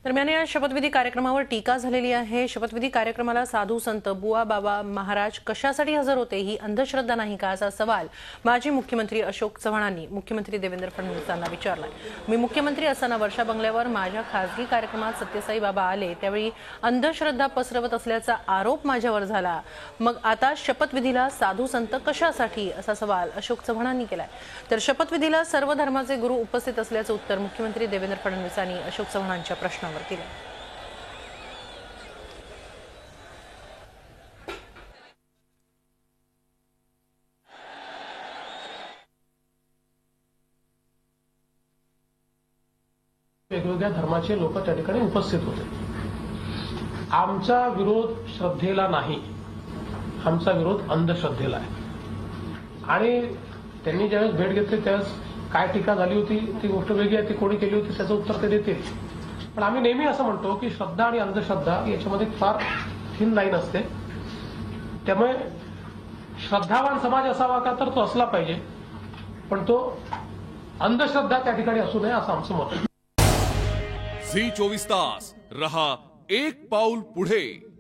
दरम्यान या शपथविधी कार्यक्रमावर टीका झालेली आहे। शपथविधी कार्यक्रमाला साधू संत बुवा बाबा महाराज कशासाठी हजर होते, ही अंधश्रद्धा नाही का, असा सवाल माजी मुख्यमंत्री अशोक चव्हाणांनी मुख्यमंत्री देवेंद्र फडणवीसांना विचारला। मी मुख्यमंत्री असताना वर्षा बंगल्यावर माझ्या खासगी कार्यक्रमात सत्यसाई बाबा आले, त्यावेळी अंधश्रद्धा पसरवत असल्याचा आरोप माझ्यावर झाला। मग आता शपथविधीला साधू संत कशासाठी, असा सवाल अशोक चव्हाणांनी केलाय। तर शपथविधीला सर्व धर्माचे गुरु उपस्थित असल्याचं उत्तर मुख्यमंत्री देवेंद्र फडणवीसांनी अशोक चव्हाणांच्या प्रश्नावर दिले। वेगवेगळ्या धर्माचे लोक त्या ठिकाणी उपस्थित होते। आमचा विरोध श्रद्धेला नाही, आमचा विरोध अंधश्रद्धेला आहे। आणि त्यांनी ज्यावेळेस भेट घेतली त्यावेळेस काय टीका झाली होती ती गोष्ट वेगळी आहे, ती कोणी केली होती त्याचं उत्तर ते देतील। पण आम्ही नेहमी असं म्हणतो की श्रद्धा आणि अंधश्रद्धा याच्यामध्ये फार थिन लाईन असते। त्यामुळे श्रद्धावान समाज असावा का, तर तो असला पाहिजे, पण तो अंधश्रद्धा त्या ठिकाणी असू नये असं आमचं मत आहे। झी 24 तास रहा एक पाऊल पुढे।